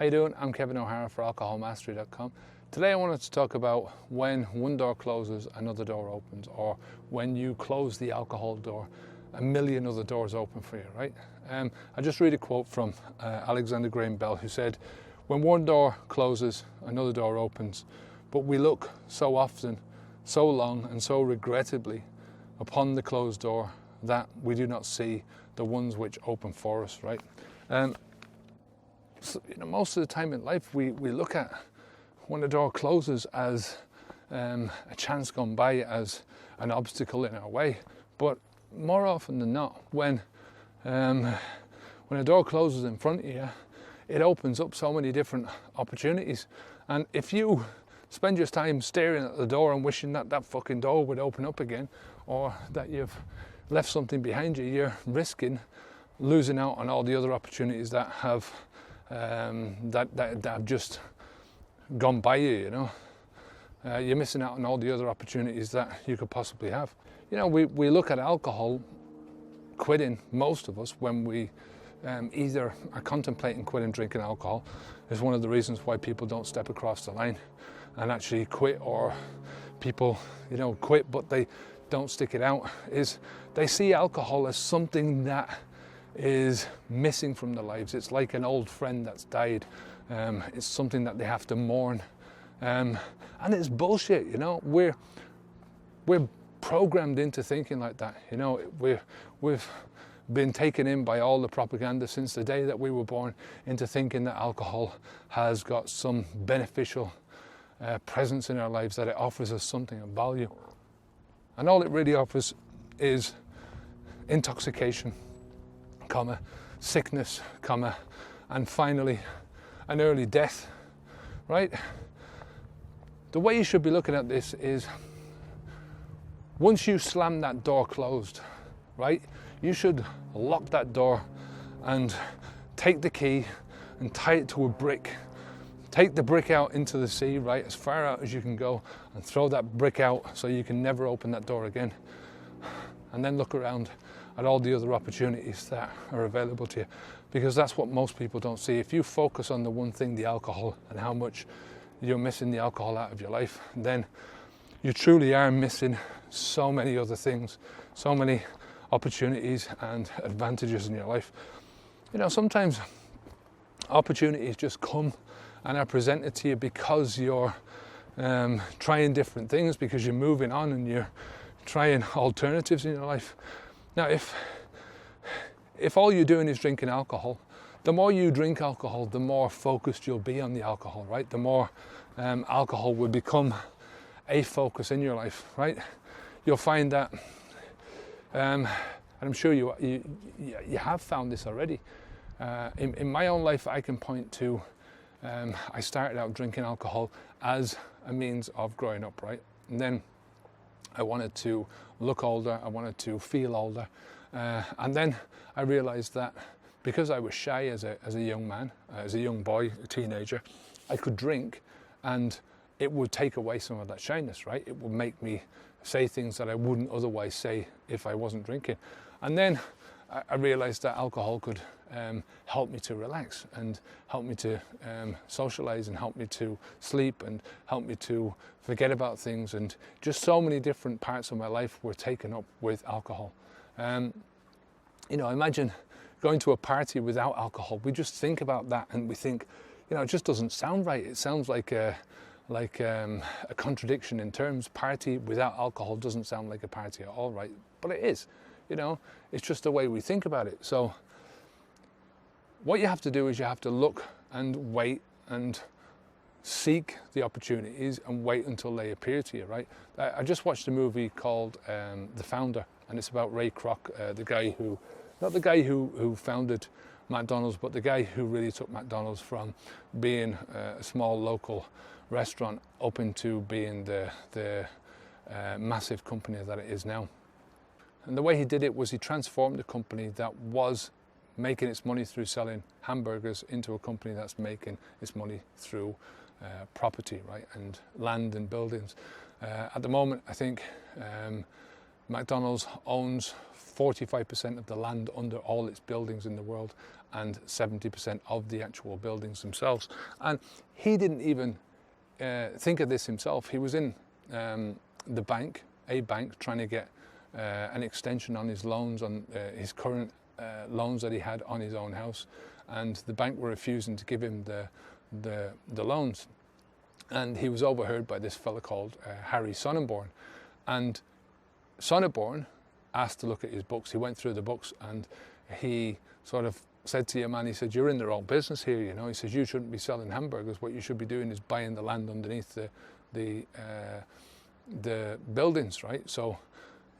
How you doing? I'm Kevin O'Hara for alcoholmastery.com. Today I wanted to talk about when one door closes, another door opens, or when you close the alcohol door, a million other doors open for you, right? I just read a quote from Alexander Graham Bell, who said, when one door closes, another door opens, but we look so often, so long and so regrettably upon the closed door that we do not see the ones which open for us, right? So, most of the time in life we look at when the door closes as a chance gone by, as an obstacle in our way. But more often than not, when a door closes in front of you, it opens up so many different opportunities. And if you spend your time staring at the door and wishing that that fucking door would open up again, or that you've left something behind you, you're risking losing out on all the other opportunities that have that have just gone by you. You're missing out on all the other opportunities that you could possibly have. We look at alcohol quitting, most of us, when we either are contemplating quitting drinking alcohol. Is one of the reasons why people don't step across the line and actually quit, or people quit but they don't stick it out, is they see alcohol as something that is missing from their lives. It's like an old friend that's died. It's something that they have to mourn, and it's bullshit. We're programmed into thinking like that. We've been taken in by all the propaganda since the day that we were born into thinking that alcohol has got some beneficial presence in our lives, that it offers us something of value, and all it really offers is intoxication, sickness, and finally an early death, right? The way you should be looking at this is, once you slam that door closed, right, you should lock that door and take the key and tie it to a brick. Take the brick out into the sea, right, as far out as you can go, and throw that brick out so you can never open that door again. And then look around at all the other opportunities that are available to you, because that's what most people don't see. If you focus on the one thing, the alcohol, and how much you're missing the alcohol out of your life, then you truly are missing so many other things, so many opportunities and advantages in your life. Sometimes opportunities just come and are presented to you because you're trying different things, because you're moving on and you're trying alternatives in your life. Now, if all you're doing is drinking alcohol, the more you drink alcohol, the more focused you'll be on the alcohol, right? The more alcohol will become a focus in your life, right? You'll find that, and I'm sure you have found this already. In my own life, I can point to, I started out drinking alcohol as a means of growing up, right? And then I wanted to look older, I wanted to feel older, and then I realized that because I was shy as a young man, as a young boy, a teenager, I could drink and it would take away some of that shyness, right? It would make me say things that I wouldn't otherwise say if I wasn't drinking. And then I realized that alcohol could help me to relax and help me to socialize and help me to sleep and help me to forget about things, and just so many different parts of my life were taken up with alcohol. Imagine going to a party without alcohol. We just think about that and we think, it just doesn't sound right. It sounds like a contradiction in terms. Party without alcohol doesn't sound like a party at all, right? But it is. It's just the way we think about it. So what you have to do is you have to look and wait and seek the opportunities and wait until they appear to you, right? I just watched a movie called The Founder, and it's about Ray Kroc, not the guy who founded McDonald's, but the guy who really took McDonald's from being a small local restaurant up into being the massive company that it is now. And the way he did it was he transformed a company that was making its money through selling hamburgers into a company that's making its money through property, right, and land and buildings. At the moment, I think McDonald's owns 45% of the land under all its buildings in the world and 70% of the actual buildings themselves. And he didn't even think of this himself. He was in a bank, trying to get an extension on his loans, on his current loans that he had on his own house, and the bank were refusing to give him the loans. And he was overheard by this fella called Harry Sonnenborn, and Sonnenborn asked to look at his books. He went through the books and he sort of said to your man, he said, "You're in the wrong business here, you know." He says, "You shouldn't be selling hamburgers. What you should be doing is buying the land underneath the buildings, right? So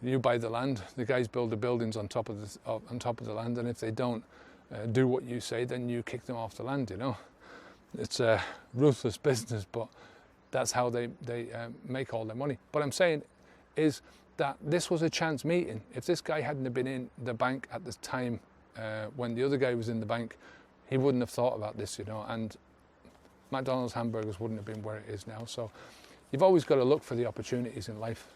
you buy the land, the guys build the buildings on top of the land, and if they don't do what you say, then you kick them off the land, you know." It's a ruthless business, but that's how they make all their money. What I'm saying is that this was a chance meeting. If this guy hadn't been in the bank at the time when the other guy was in the bank, he wouldn't have thought about this, you know, and McDonald's hamburgers wouldn't have been where it is now. So you've always got to look for the opportunities in life,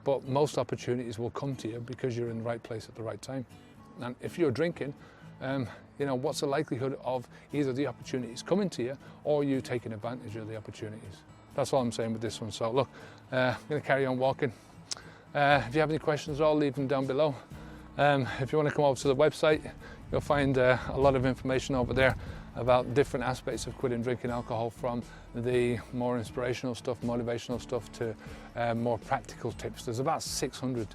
but most opportunities will come to you because you're in the right place at the right time. And if you're drinking, you know, what's the likelihood of either the opportunities coming to you or you taking advantage of the opportunities? That's all I'm saying with this one. So look, I'm going to carry on walking. If you have any questions at all, leave them down below. If you want to come over to the website, you'll find a lot of information over there about different aspects of quitting drinking alcohol, from the more inspirational stuff, motivational stuff, to more practical tips. There's about 600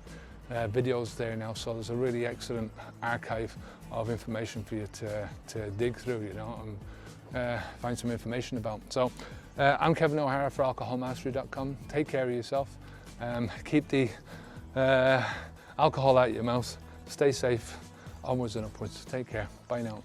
videos there now, so there's a really excellent archive of information for you to dig through, you know, and find some information about. So I'm Kevin O'Hara for alcoholmastery.com. Take care of yourself. Keep the alcohol out of your mouth. Stay safe. Onwards and upwards. Take care. Bye now.